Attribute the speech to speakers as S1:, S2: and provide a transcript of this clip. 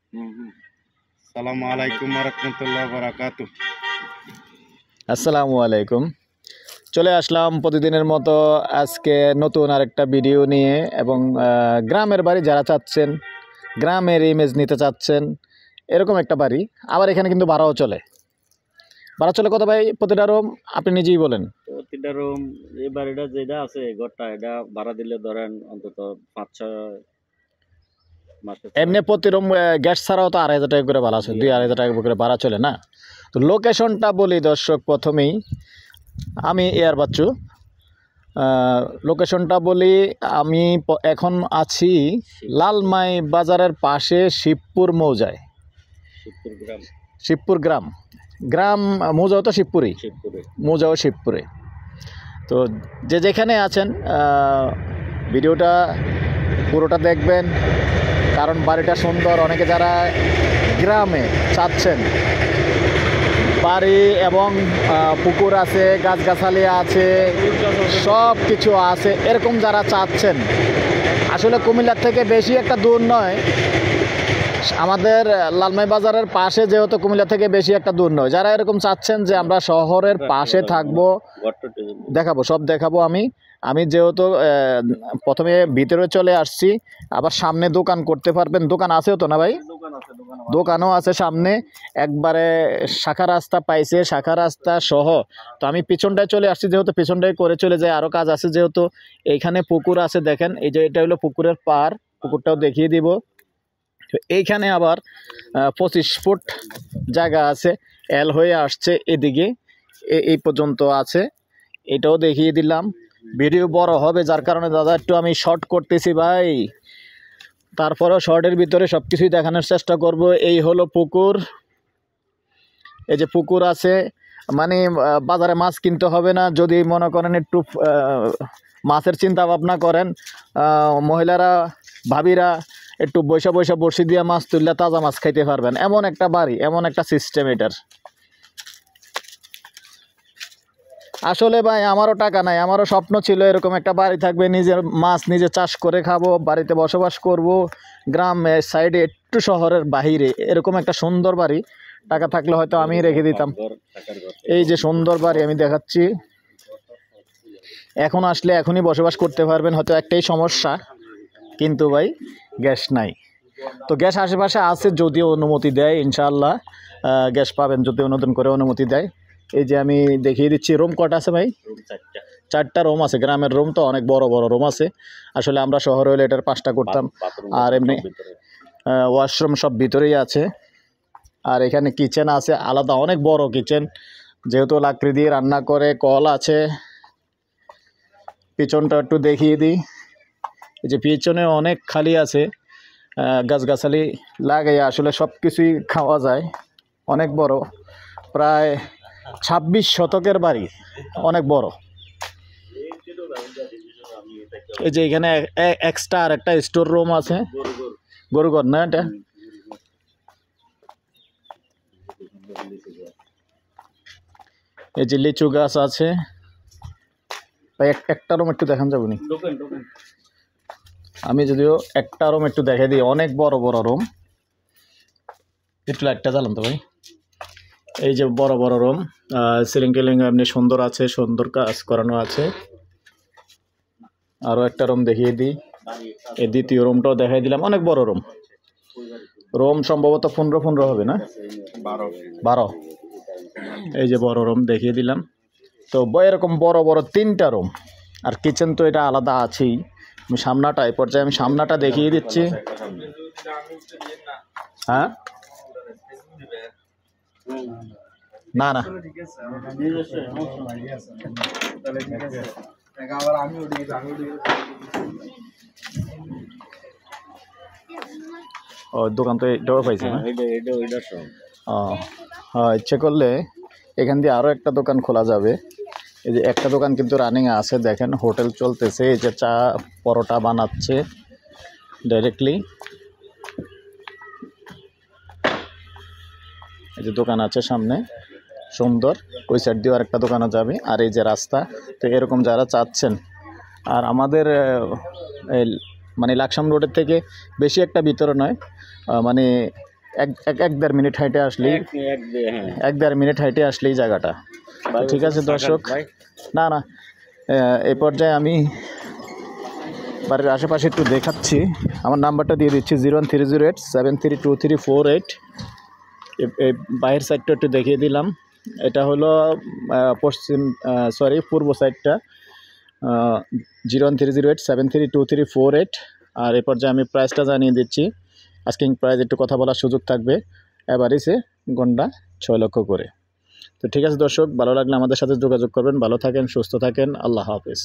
S1: আসসালামু আলাইকুম ওয়া রাহমাতুল্লাহি ওয়া বারাকাতুহু।
S2: আসসালামু আলাইকুম। চলে আসলাম প্রতিদিনের মতো আজকে নতুন আরেকটা ভিডিও নিয়ে এবং গ্রামের বাড়ি যারা চাচ্ছেন, গ্রামের ইমেজ নিতে চাচ্ছেন, এরকম একটা বাড়ি। আবার এখানে কিন্তু ভাড়াও চলে। ভাড়া চলে কত ভাই প্রতিটা রুম? আপনি নিজেই বলেন।
S3: প্রতিটা রুম এই বাড়িটা যেটা আছে ঘরটা এটা ভাড়া দিলে ধরেন অন্তত 5-6 মাসে
S2: এমনি প্রতি রুম গ্যাস ছাড়াও তো 2,500 টাকা করে ভাড়া আছে, 2,500 টাকা করে ভাড়া চলে না। তো লোকেশনটা বলি দর্শক, প্রথমেই আমি এয়ার বাচ্চু। লোকেশনটা বলি, আমি এখন আছি লালমাই বাজারের পাশে শিবপুর মৌজায়। শিবপুর গ্রাম মৌজাও তো শিবপুরে, মৌজাও শিবপুরে। তো যে যেখানে আছেন ভিডিওটা পুরোটা দেখবেন, কারণ বাড়িটা সুন্দর। অনেকে যারা গ্রামে চাচ্ছেন বাড়ি এবং পুকুর আছে, গাছগাছালি আছে, সব কিছু আছে, এরকম যারা চাচ্ছেন, আসলে কুমিল্লার থেকে বেশি একটা দূর নয়, আমাদের লালমাই বাজারের পাশে, যেহেতু কুমিল্লা থেকে বেশি একটা দূর নয়। যারা এরকম চাচ্ছেন যে আমরা শহরের পাশে থাকবো, দেখাবো, সব দেখাবো। আমি যেহেতু প্রথমে ভিতরে চলে আসছি, আবার সামনে দোকান করতে পারবেন। দোকান আছেও তো না ভাই? দোকানও আছে সামনে, একবারে শাখা রাস্তা পাইছে, শাখা রাস্তা সহ। তো আমি পিছনটায় চলে আসছি, যেহেতু পিছনটায় করে চলে যায়, আরও কাজ আছে। যেহেতু এইখানে পুকুর আছে, দেখেন এই যে এটা হলো পুকুরের পার, পুকুরটাও দেখিয়ে দিব। তো এইখানে আবার 25 ফুট জায়গা আছে, এল হয়ে আসছে এদিকে, এই পর্যন্ত আছে, এটাও দেখিয়ে দিলাম। ভিডিও বড় হবে, যার কারণে দাদা একটু আমি শর্ট করতেছি ভাই, তারপরেও শর্টের ভিতরে সব কিছুই দেখানোর চেষ্টা করব। এই হলো পুকুর, এই যে পুকুর আছে, মানে বাজারে মাছ কিনতে হবে না। যদি মনে করেন একটু মাছের চিন্তা ভাবনা করেন, মহিলারা ভাবিরা একটু বৈশা বড়শি দিয়ে মাছ তুললে তাজা মাছ খাইতে পারবেন। এমন একটা বাড়ি, এমন একটা সিস্টেম এটার। আসলে ভাই আমারও টাকা নাই, আমারও স্বপ্ন ছিল এরকম একটা বাড়ি থাকবে, নিজের মাছ নিজে চাষ করে খাবো, বাড়িতে বসবাস করব, গ্রামের সাইডে একটু শহরের বাহিরে এরকম একটা সুন্দর বাড়ি। টাকা থাকলে হয়তো আমি রেখে দিতাম। এই যে সুন্দর বাড়ি আমি দেখাচ্ছি, এখন আসলে এখনই বসবাস করতে পারবেন। হয়তো একটাই সমস্যা, কিন্তু ভাই গ্যাস নাই। তো গ্যাস আশেপাশে আছে, যদিও অনুমতি দেয়, ইনশাআল্লাহ গ্যাস পাবেন যদি নতুন করে অনুমতি দেয়। এই যে আমি দেখিয়ে দিচ্ছি। রুম কটা আছে ভাই? 4টা রুম আছে। গ্রামের রুম তো অনেক বড় বড় রুম আছে। আসলে আমরা শহরে হলে এটার 5টা করতাম। আর এমনি ওয়াশরুম সব ভিতরেই আছে। আর এখানে কিচেন আছে আলাদা, অনেক বড় কিচেন, যেহেতু লাকড়ি দিয়ে রান্না করে, কল আছে। পিছনটা একটু দেখিয়ে দিই। এই যে পিছনে অনেক খালি আছে, গাছগাছালি লাগাই আসলে সব কিছুই খাওয়া যায়। অনেক বড়, প্রায় 26 শতকের বাড়ি, অনেক বড়। এই যে এখানে এক্সট্রা আর একটা স্টোর রুম আছে, গরুঘর না এটা? এই যে লিচু গাছ আছে ভাই। একটা রুম একটু দেখান যাবনি? আমি যদিও একটা রুম একটু দেখে দিই, অনেক বড় বড় রুম। একটু লাইটটা জ্বালান তো ভাই। এই যে বড় বড় রুম, সিলিং টিলিং এমনি সুন্দর আছে, সুন্দর কাজ করানো আছে। আরও একটা রুম দেখিয়ে দিই। এই দ্বিতীয় রুমটাও দেখাই দিলাম, অনেক বড় রুম। রুম সম্ভবত 15 হবে না, 12। এই যে বড় রুম দেখিয়ে দিলাম। তো এরকম বড় বড় 3টা রুম, আর কিচেন তো এটা আলাদা আছেই। আমি সামনাটা, এই পর্যায়ে আমি সামনাটা দেখিয়ে দিচ্ছি। হ্যাঁ, না না, ও দোকান তো এটাও পাইছে না? ইচ্ছে করলে এখান দিয়ে আরও একটা দোকান খোলা যাবে। এই যে একটা দোকান কিন্তু রানিং আছে, দেখেন হোটেল চলতেছে। এই যে চা পরোটা বানাচ্ছে ডাইরেক্টলি। এই যে দোকান আছে সামনে সুন্দর, ওই সাইড দিয়ে আরেকটা দোকানও যাবে। আর এই যে রাস্তা। তো এরকম যারা চাচ্ছেন, আর আমাদের মানে লাকসাম রোডের থেকে বেশি একটা ভিতরে নয়, মানে এক দেড় মিনিট হাইটে আসলেই
S3: হ্যাঁ
S2: এক দেড় মিনিট হাইটে আসলেই জায়গাটা। ঠিক আছে দর্শক,
S3: ভাই
S2: না না এই পর্যায়ে আমি বাড়ির আশেপাশে একটু দেখাচ্ছি। আমার নাম্বারটা দিয়ে দিচ্ছি 01308732348। এই বাইরের সাইডটা একটু দেখিয়ে দিলাম। এটা হলো পূর্ব সাইডটা 01308732348। আর এই পর্যায়ে আমি প্রাইসটা জানিয়ে দিচ্ছি। আস্কিং প্রাইস একটু কথা বলার সুযোগ থাকবে। এভারেজে গন্ডা 6 লক্ষ করে। তো ঠিক আছে দর্শক, ভালো লাগলে আমাদের সাথে যোগাযোগ করবেন। ভালো থাকেন, সুস্থ থাকেন, আল্লাহ হাফেজ।